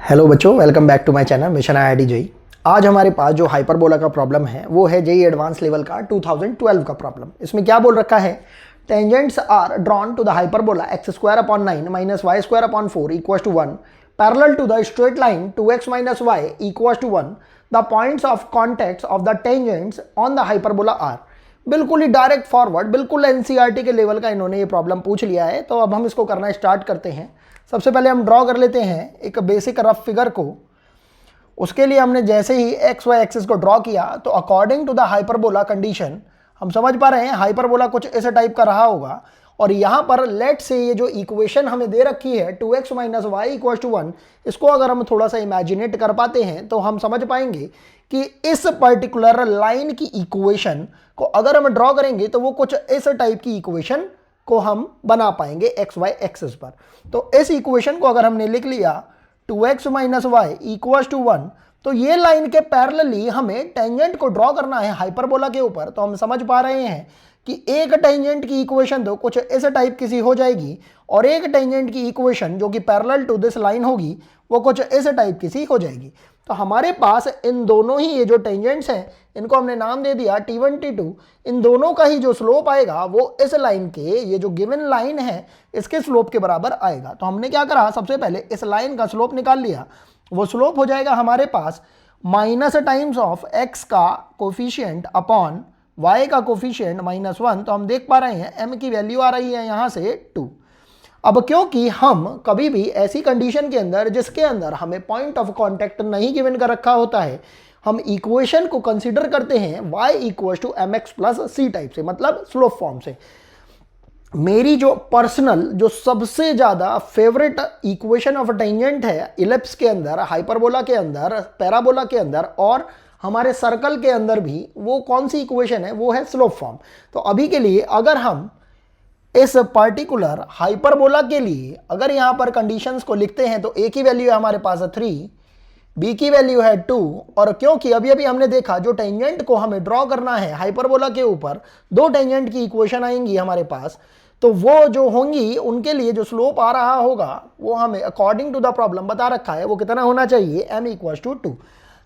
Hello बच्चों, welcome back to my channel mission IIT JEE. आज हमारे पास जो हाइपरबोला का प्रॉब्लम है वो है जेई एडवांस लेवल का 2012 का प्रॉब्लम। इसमें क्या बोल रखा है, tangents are drawn to the hyperbola x square upon 9 minus y square upon 4 equal to 1 parallel to the straight line 2x minus y equal to 1। The points of contact of the tangents on the hyperbola are. बिल्कुल ही direct forward, बिल्कुल NCERT के level का इन्होंने ये problem पूछ लिया है। तो अब हम इसको करना स्टार्ट करते हैं। सबसे पहले हम ड्रॉ कर लेते हैं एक बेसिक रफ फिगर को। उसके लिए हमने जैसे ही एक्स वाई एक्सिस को ड्रॉ किया तो according to the hyperbola condition हम समझ पा रहे हैं हाइपरबोला कुछ ऐसे टाइप का रहा होगा। और यहाँ पर लेट से ये जो इक्वेशन हमें दे रखी है 2x minus y equal to 1, इसको अगर हम थोड़ा सा इमेजिनेट कर पाते हैं तो हम समझ पाएंगे कि इस पर्टिकुलर लाइन की इक्वेशन को अगर हम ड्रॉ करेंगे तो वो कुछ इस टाइप की इक्वेशन को हम बना पाएंगे एक्स वाई एक्सिस पर। तो इस इक्वेशन को अगर हमने लिख लिया 2x minus y equal to 1, तो ये लाइन के पैरेलली हमें टेंजेंट को ड्रॉ करना है हाइपरबोला के ऊपर। तो हम समझ पा रहे हैं कि एक टेंजेंट की इक्वेशन तो कुछ इस टाइप की सी हो जाएगी और एक टेंजेंट की इक्वेशन जो कि पैरेलल टू दिस लाइन होगी वो कुछ इस टाइप की सी हो जाएगी। तो हमारे पास इन दोनों ही ये जो टेंजेंट्स हैं इनको हमने नाम दे दिया T1 T2। इन दोनों का ही जो स्लोप आएगा वो इस लाइन के, ये जो गिवन लाइन है इसके स्लोप के बराबर आएगा। तो हमने क्या करा, सबसे पहले इस लाइन का स्लोप निकाल लिया। वो स्लोप हो जाएगा हमारे पास माइनस टाइम्स ऑफ एक्स का कोफिशिएंट अपॉन वाई का कोफिशिएंट -1। तो हम देख पा रहे हैं m की वैल्यू आ रही है यहाँ से 2। अब क्योंकि हम कभी भी ऐसी कंडीशन के अंदर जिसके अंदर हमें पॉइंट ऑफ कांटेक्ट नहीं गिवन कर रखा होता है, हम इक्वेशन को कंसीडर करते हैं y equal to M x plus c type से, मतलब स्लोप फॉर्म से। मेरी जो पर्सनल जो सबसे ज़्यादा फेवरेट इक्वेशन ऑफ टेंजेंट है इलिप्स के अंदर, हाइपरबोला के अंदर, पैराबोला के अंदर और हमारे सर्कल के अंदर भी, वो कौन सी इक्वेशन है, वो है स्लोप फॉर्म। तो अभी के लिए अगर हम इस पर्टिकुलर हाइपरबोला के लिए अगर यहाँ पर कंडीशंस को लिखते हैं तो a की वैल्यू है हमारे पास 3, b की वैल्यू है 2। और क्योंकि अभी अभी हमने देखा जो टेंजेंट को हमें ड्रॉ करना है हाइपरबोला के ऊपर, दो टेंजेंट की इक्वेशन आएंगी हमारे पास, तो वो जो होंगी उनके लिए जो स्लोप आ रहा होगा वो हमें अकॉर्डिंग टू द प्रॉब्लम बता रखा है वो कितना होना चाहिए, m इक्वल टू 2।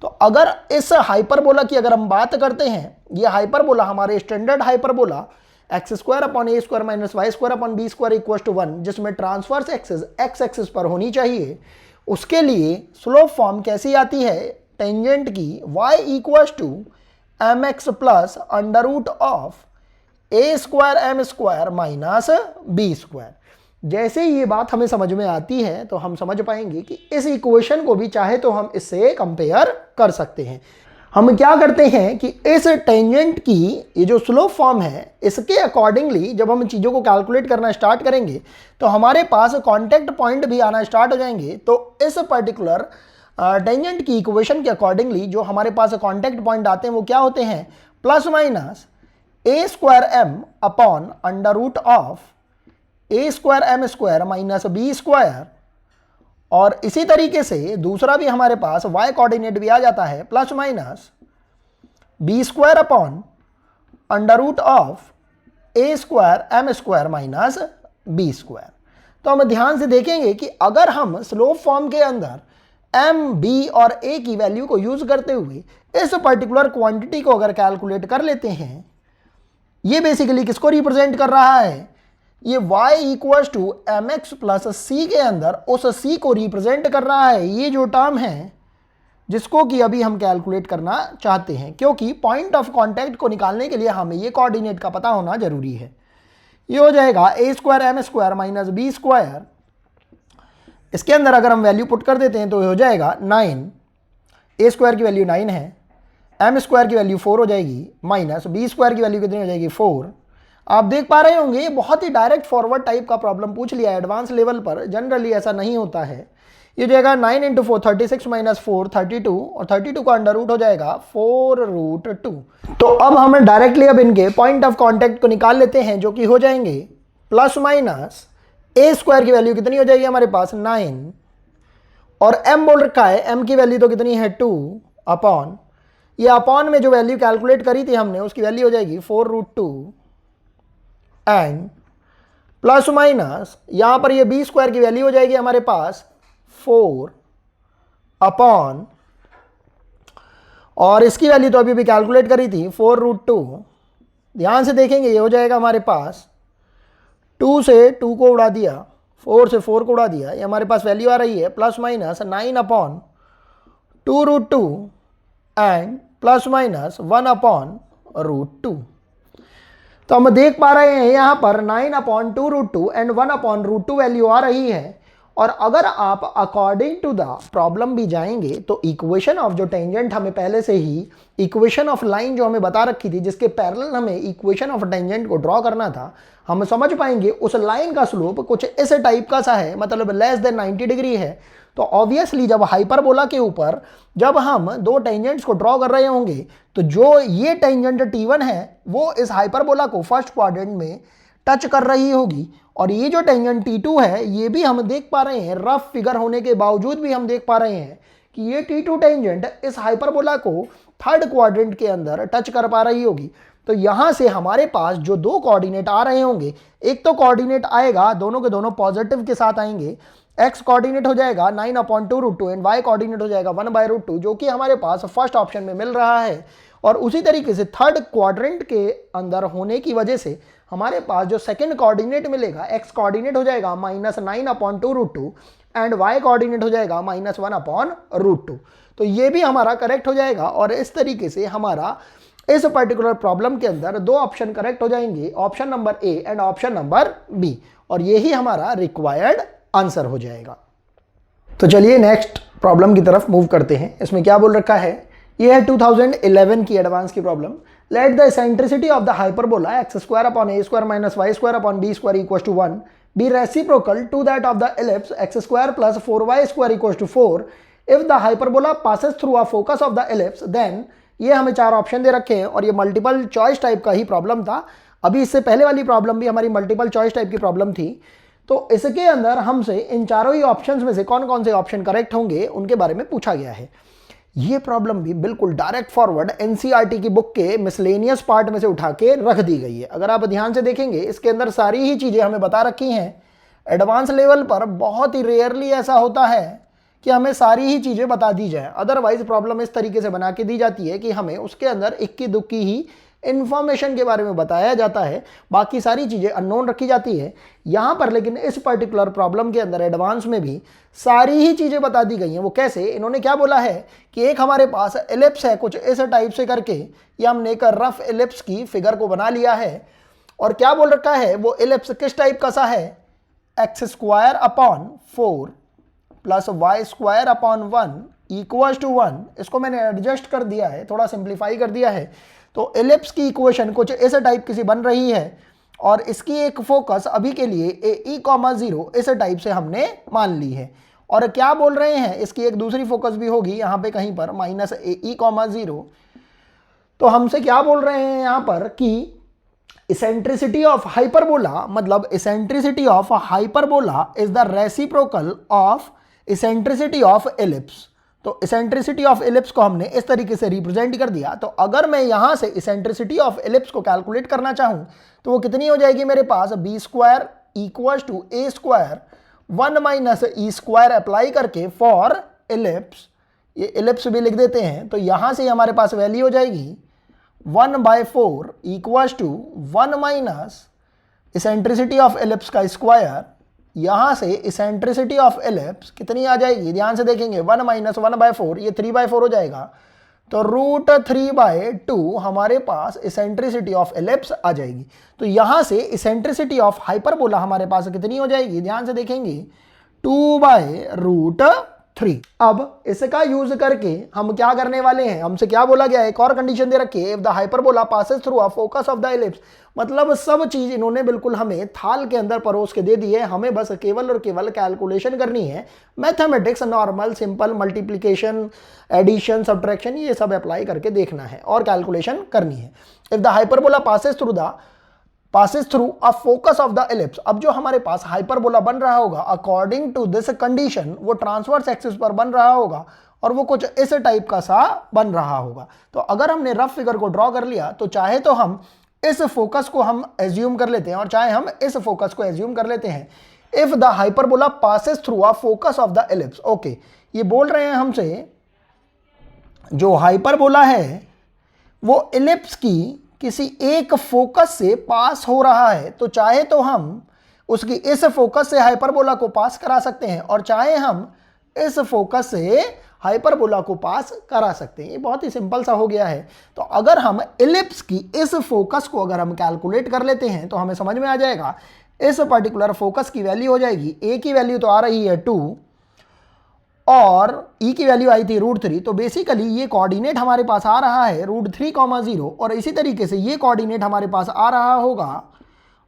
तो अगर इस हाइपरबोला की अगर हम बात करते हैं, ये हाइपरबोला हमारे standard hyperbola x square upon a square minus y square upon b square equal to 1, जिसमें ट्रांसवर्स एक्सिस एक्स एक्सिस पर होनी चाहिए, उसके लिए स्लोप फॉर्म कैसी आती है टेंजेंट की, y equal to M x plus under root of a square M square minus B square. जैसे ये बात हमें समझ में आती है तो हम समझ पाएंगे कि इस इक्वेशन को भी चाहे तो हम इससे कंपेयर कर सकते हैं। हम क्या करते हैं कि इस टेंजेंट की ये जो स्लोप फॉर्म है इसके अकॉर्डिंगली जब हम चीज़ों को कैलकुलेट करना स्टार्ट करेंगे तो हमारे पास कांटेक्ट पॉइंट भी आना स्टार्ट हो जाएंगे। तो इस पर्टिकुलर टेंजेंट की इक्वेशन के अकॉर्डिंगली जो हमारे पास कांटेक्ट पॉइंट आते हैं वो क्या होते हैं, plus minus a square m upon under root of a square M square minus B square. और इसी तरीके से दूसरा भी हमारे पास y कोऑर्डिनेट भी आ जाता है plus minus B square upon under root of a square M square minus B square. तो हम ध्यान से देखेंगे कि अगर हम स्लोप फॉर्म के अंदर m, b और a की वैल्यू को यूज करते हुए इस पर्टिकुलर क्वांटिटी को अगर कैलकुलेट कर लेते हैं, ये बेसिकली किसको रिप्रेजेंट कर रहा है, ये y equal to M x plus C के अंदर उस c को रिप्रेजेंट कर रहा है। ये जो टर्म है जिसको कि अभी हम कैलकुलेट करना चाहते हैं, क्योंकि पॉइंट ऑफ कांटेक्ट को निकालने के लिए हमें ये कोऑर्डिनेट का पता होना जरूरी है। ये हो जाएगा A square M square minus B square. इसके अंदर अगर हम वैल्यू पुट कर देते हैं तो ये हो जाएगा 9, ए स्क्वायर की वैल्यू 9 है, एम स्क्वायर की वैल्यू 4 हो जाएगी, माइनस बी स्क्वायर की वैल्यू कितनी हो जाएगी 4। आप देख पा रहे होंगे ये बहुत ही डायरेक्ट फॉरवर्ड टाइप का प्रॉब्लम पूछ लिया है एडवांस लेवल पर, जनरली ऐसा नहीं होता है। ये जाएगा 9 इंटू 4 36 माइनस 4 32 और 32 का अंडर रूट हो जाएगा 4 रूट 2। तो अब हम डायरेक्टली अब इनके पॉइंट ऑफ कांटेक्ट को निकाल लेते हैं जो कि हो जाएंगे प्लस माइनस ए स्क्वायर की वैल्यू कितनी हो जाएगी हमारे पास 9 और m बोल रखा है, m की वैल्यू तो कितनी है 2 अपॉन, ये अपॉन में जो वैल्यू कैलकुलेट करी थी हमने उसकी वैल्यू हो जाएगी 4 रूट 2 एंड प्लस माइनस यहाँ पर ये बी स्क्वायर की वैल्यू हो जाएगी हमारे पास 4 अपॉन, और इसकी वैल्यू तो अभी भी कैलकुलेट करी थी 4√2। ध्यान से देखेंगे ये हो जाएगा हमारे पास 2 से 2 को उड़ा दिया, 4 से 4 को उड़ा दिया, ये हमारे पास वैल्यू आ रही है +-9/2√2 एंड +-1/√2। तो हम देख पा रहे हैं यहाँ पर 9/2√2 एंड 1/√2 वैल्यू आ रही है। और अगर आप अकॉर्डिंग टू द प्रॉब्लम भी जाएंगे तो इक्वेशन ऑफ जो टेंजेंट हमें पहले से ही, इक्वेशन ऑफ लाइन जो हमें बता रखी थी जिसके पैरेलल हमें इक्वेशन ऑफ टेंजेंट को ड्रॉ करना था, हम समझ पाएंगे उस लाइन का स्लोप कुछ इस टाइप का सा है, मतलब <90 डिग्री है। तो ऑब्वियसली जब हाइपरबोला के ऊपर जब हम दो टेंजेंट्स को ड्रॉ कर रहे होंगे तो जो ये टेंजेंट T1 है वो इस हाइपरबोला को फर्स्ट क्वाड्रेंट में टच कर रही होगी, और ये जो टेंजेंट T2 है ये भी हम देख पा रहे हैं, रफ फिगर होने के बावजूद भी हम देख पा रहे हैं कि ये T2 टेंजेंट इस हाइपरबोला को थर्ड क्वाड्रेंट के अंदर टच कर पा रही होगी। तो यहां से हमारे पास जो दो कोऑर्डिनेट आ रहे होंगे, एक तो कोऑर्डिनेट आएगा दोनों के दोनों पॉजिटिव के साथ आएंगे, x कोऑर्डिनेट हो जाएगा 9/2√2 एंड y कोऑर्डिनेट हो जाएगा 1/√2, जो कि हमारे पास फर्स्ट ऑप्शन में मिल रहा है। और उसी तरीके से थर्ड क्वाड्रेंट के अंदर होने की वजह से हमारे पास जो सेकंड कोऑर्डिनेट मिलेगा, x कोऑर्डिनेट हो जाएगा -9/2√2 एंड y कोऑर्डिनेट हो जाएगा -1/√2। तो ये भी हमारा करेक्ट हो जाएगा, और इस तरीके से हमारा इस पर्टिकुलर प्रॉब्लम के अंदर दो ऑप्शन करेक्ट हो जाएंगे, option number A and option number B, और यही हमारा रिक्वायर्ड आंसर हो जाएगा। तो चलिए नेक्स्ट प्रॉब्लम की तरफ मूव करते हैं। इसमें क्या बोल रखा है, ये है 2011 की एडवांस की problem. Let the eccentricity of the hyperbola x² / a² - y² / b² = 1 be reciprocal to that of the ellipse x² + 4y² = 4 if the hyperbola passes through a focus of the ellipse then। ये हमें चार option दे रखे हैं और ये multiple choice type का ही problem था। अभी इससे पहले वाली प्रॉब्लम भी हमारी मल्टीपल चॉइस टाइप की प्रॉब्लम थी। तो इसके अंदर हमसे इन चारों ही ऑप्शंस में से कौन कौन से ऑप्शन करेक्ट होंगे उनके बारे में पूछा गया है। ये प्रॉब्लम भी बिल्कुल डायरेक्ट फॉरवर्ड एनसीईआरटी की बुक के मिसलेनियस पार्ट में से उठा के रख दी गई है। अगर आप ध्यान से देखेंगे इसके अंदर सारी ही चीज़ें हमें बता रखी हैं। एडवांस लेवल पर बहुत ही रेयरली ऐसा होता है कि हमें सारी ही चीज़ें बता दी जाए, अदरवाइज प्रॉब्लम इस तरीके से बना के दी जाती है कि हमें उसके अंदर इक्की दुक्की ही इंफॉर्मेशन के बारे में बताया जाता है, बाकी सारी चीज़ें अननोन रखी जाती है। यहाँ पर लेकिन इस पर्टिकुलर प्रॉब्लम के अंदर एडवांस में भी सारी ही चीज़ें बता दी गई हैं। वो कैसे, इन्होंने क्या बोला है कि एक हमारे पास एलिप्स है कुछ इस टाइप से करके, ये हमने एक रफ एलिप्स की फिगर को बना लिया है, और क्या बोल रखा है वो एलिप्स किस टाइप का सा है, x² / 4 + y² / 1 = 1। इसको मैंने एडजस्ट कर दिया है, थोड़ा सिंप्लीफाई कर दिया है। तो एलिप्स की इक्वेशन कुछ इस टाइप की सी बन रही है, और इसकी एक फोकस अभी के लिए AE, 0 इस टाइप से हमने मान ली है। और क्या बोल रहे हैं, इसकी एक दूसरी फोकस भी होगी यहाँ पे कहीं पर -AE, 0। तो हमसे क्या बोल रहे हैं यहाँ पर कि इसेंट्रिसिटी ऑफ हाइपरबोला, मतलब eccentricity of hyperbola is the reciprocal of eccentricity of ellipse. तो इसेंट्रिसिटी ऑफ एलिप्स को हमने इस तरीके से रिप्रेजेंट कर दिया। तो अगर मैं यहां से इसेंट्रिसिटी ऑफ एलिप्स को कैलकुलेट करना चाहूं तो वो कितनी हो जाएगी मेरे पास, b² = a² 1 - e² अप्लाई करके फॉर एलिप्स, ये एलिप्स भी लिख देते हैं। तो यहां से हमारे पास वैल्यू हो जाएगी 1/4 = 1 - इसेंट्रिसिटी ऑफ एलिप्स का स्क्वायर। यहां से इसेंट्रिसिटी ऑफ एलिप्स कितनी आ जाएगी, ध्यान से देखेंगे 1 - 1/4, ये 3/4 हो जाएगा। तो √3/2 हमारे पास इसेंट्रिसिटी ऑफ एलिप्स आ जाएगी। तो यहां से इसेंट्रिसिटी ऑफ हाइपरबोला हमारे पास कितनी हो जाएगी, ध्यान से देखेंगे 2/√3। अब इसका यूज करके हम क्या करने वाले हैं, हमसे क्या बोला गया है, एक और कंडीशन दे रखी है, if the hyperbola passes through a focus of the ellipse. मतलब सब चीज इन्होंने बिल्कुल हमें थाल के अंदर परोस के दे दी है, हमें बस केवल और केवल कैलकुलेशन करनी है। Mathematics, normal, simple, multiplication, addition, subtraction, ये सब अप्लाई करके देखना है और कैलकुलेशन करनी है। If the hyperbola passes through a focus of the ellipse. अब जो हमारे पास हाइपरबोला बन रहा होगा अकॉर्डिंग टू दिस कंडीशन वो ट्रांसवर्स एक्सिस पर बन रहा होगा, और वो कुछ इस टाइप का सा बन रहा होगा। तो अगर हमने रफ फिगर को ड्रॉ कर लिया तो चाहे तो हम इस फोकस को हम एज्यूम कर लेते हैं और चाहे हम इस फोकस को एज्यूम कर लेते हैं। If the hyperbola passes through a focus of the ellipse, okay, ये बोल रहे हैं हमसे जो हाइपरबोला है वो इलिप्स की किसी एक फोकस से पास हो रहा है, तो चाहे तो हम उसकी इस फोकस से हाइपरबोला को पास करा सकते हैं और चाहे हम इस फोकस से हाइपरबोला को पास करा सकते हैं। ये बहुत ही सिंपल सा हो गया है। तो अगर हम इलिप्स की इस फोकस को अगर हम कैलकुलेट कर लेते हैं तो हमें समझ में आ जाएगा इस पर्टिकुलर फोकस की वैल्यू हो जाएगी, ए की वैल्यू तो आ रही है 2 और ई की वैल्यू आई थी √3। तो बेसिकली ये कोऑर्डिनेट हमारे पास आ रहा है √3,0 और इसी तरीके से ये कोऑर्डिनेट हमारे पास आ रहा होगा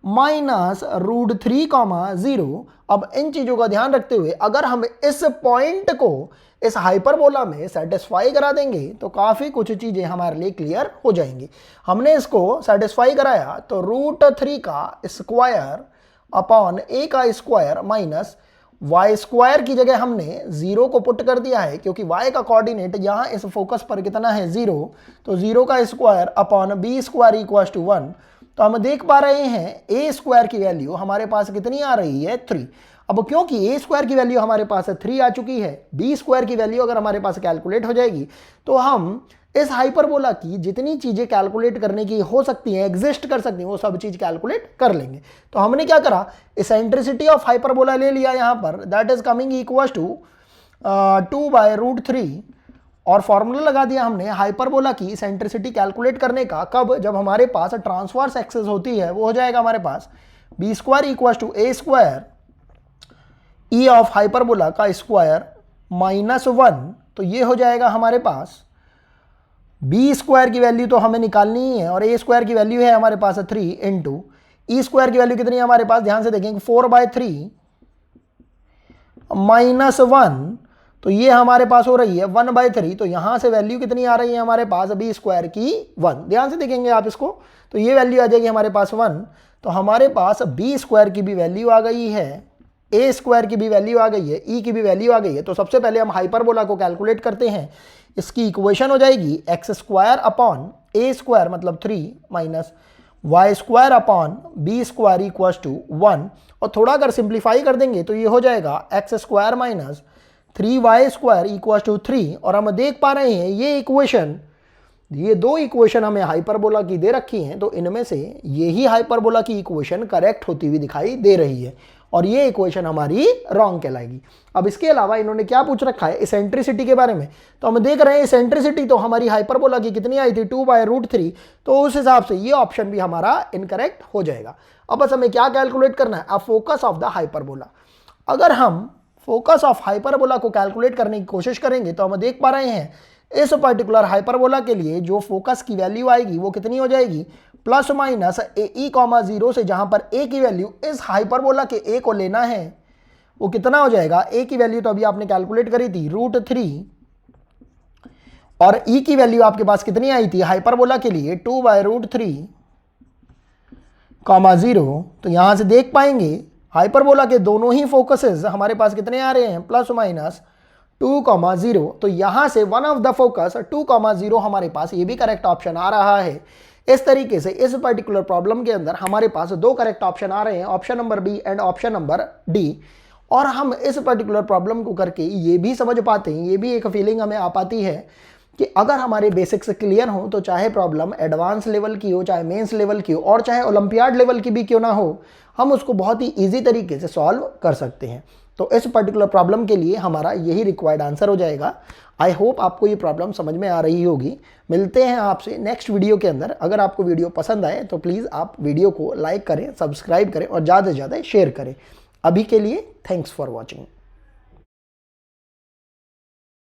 -√3,0। अब इन चीज़ों का ध्यान रखते हुए अगर हम इस पॉइंट को इस हाइपरबोला में सेटिस्फाई करा देंगे तो काफ़ी कुछ चीज़ें हमारे लिए क्लियर हो जाएंगी। हमने इसको सेटिस्फाई कराया तो √3 का स्क्वायर अपॉन a का स्क्वायर माइनस y स्क्वायर की जगह हमने 0 को पुट कर दिया है क्योंकि y का कोऑर्डिनेट यहाँ इस फोकस पर कितना है 0, तो 0 का square upon b square equals to 1। तो हम देख पा रहे हैं a स्क्वायर की वैल्यू हमारे पास कितनी आ रही है 3। अब क्योंकि a स्क्वायर की वैल्यू हमारे पास 3 आ चुकी है, b स्क्वायर की वैल्यू अगर हमारे पास कैलकुलेट हो जाएगी तो हम इस हाइपरबोला की जितनी चीज़ें कैलकुलेट करने की हो सकती हैं, एग्जिस्ट कर सकती हैं, वो सब चीज़ कैलकुलेट कर लेंगे। तो हमने क्या करा, इसेंट्रिसिटी ऑफ हाइपरबोला ले लिया यहाँ पर, that is coming equal to 2/√3 और फॉर्मूला लगा दिया हमने हाइपरबोला की इसेंट्रिसिटी कैलकुलेट करने का। कब, जब हमारे पास ट्रांसवर्स एक्सिस होती है, वो हो जाएगा हमारे पास b square equal to a square e of hyperbola का स्क्वायर -1। तो ये हो जाएगा हमारे पास b स्क्वायर की वैल्यू तो हमें निकालनी ही है और a स्क्वायर की वैल्यू है हमारे पास 3 इंटू ई स्क्वायर की वैल्यू कितनी है हमारे पास, ध्यान से देखेंगे 4/3 -1, तो ये हमारे पास हो रही है 1/3। तो यहां से वैल्यू कितनी आ रही है हमारे पास b स्क्वायर की 1। ध्यान से देखेंगे आप इसको, तो ये वैल्यू आ जाएगी हमारे पास 1। तो हमारे पास b स्क्वायर की भी वैल्यू आ गई है, a स्क्वायर की भी वैल्यू आ गई है, e की भी वैल्यू आ गई है। तो सबसे पहले हम हाइपरबोला को कैलकुलेट करते हैं। इसकी इक्वेशन हो जाएगी x square upon a square मतलब 3 minus y square upon b square equals to 1। और थोड़ा अगर सिंप्लीफाई कर देंगे तो ये हो जाएगा x square minus 3y square equals to 3। और हम देख पा रहे हैं ये दो इक्वेशन हमें हाइपरबोला की दे रखी हैं, तो इनमें से यही हाइपरबोला की इक्वेशन करेक्ट होती हुई दिखाई दे रही है और ये इक्वेशन हमारी रॉन्ग कहलाएगी। अब इसके अलावा इन्होंने क्या पूछ रखा है, इसेंट्रिसिटी के बारे में। तो हम देख रहे हैं इसेंट्रिसिटी तो हमारी हाइपरबोला की कितनी आई थी 2/√3, तो उस हिसाब से ये ऑप्शन भी हमारा इनकरेक्ट हो जाएगा। अब बस हमें क्या कैलकुलेट करना है, अब फोकस ऑफ द हाइपरबोला। अगर हम फोकस ऑफ हाइपरबोला को कैलकुलेट करने की कोशिश करेंगे तो हम देख पा रहे हैं इस पर्टिकुलर हाइपरबोला के लिए जो फोकस की वैल्यू आएगी वो कितनी हो जाएगी, ±e,0 से जहां पर a की वैल्यू इस हाइपरबोला के a को लेना है वो कितना हो जाएगा, a की वैल्यू तो अभी आपने कैलकुलेट करी थी √3 और e की वैल्यू आपके पास कितनी आई थी हाइपरबोला के लिए 2/√3,0। तो यहां से देख पाएंगे हाइपरबोला के दोनों ही फोकसेस हमारे पास कितने आ रहे हैं ±2,0। तो यहां से वन ऑफ द फोकस 2,0 हमारे पास, ये भी करेक्ट ऑप्शन आ रहा है। इस तरीके से इस पर्टिकुलर प्रॉब्लम के अंदर हमारे पास दो करेक्ट ऑप्शन आ रहे हैं, option number B and option number D. और हम इस पर्टिकुलर प्रॉब्लम को करके ये भी समझ पाते हैं, ये भी एक फीलिंग हमें आ पाती है कि अगर हमारे बेसिक्स क्लियर हो तो चाहे प्रॉब्लम एडवांस लेवल की हो, चाहे मेंस लेवल की हो और चाहे ओलंपियाड लेवल की भी क्यों ना हो, हम उसको बहुत ही ईजी तरीके से सॉल्व कर सकते हैं। तो इस पर्टिकुलर प्रॉब्लम के लिए हमारा यही रिक्वायर्ड आंसर हो जाएगा। आई होप आपको ये प्रॉब्लम समझ में आ रही होगी। मिलते हैं आपसे नेक्स्ट वीडियो के अंदर। अगर आपको वीडियो पसंद आए तो प्लीज़ आप वीडियो को लाइक करें, सब्सक्राइब करें और ज़्यादा से ज़्यादा शेयर करें। अभी के लिए थैंक्स फॉर वॉचिंग।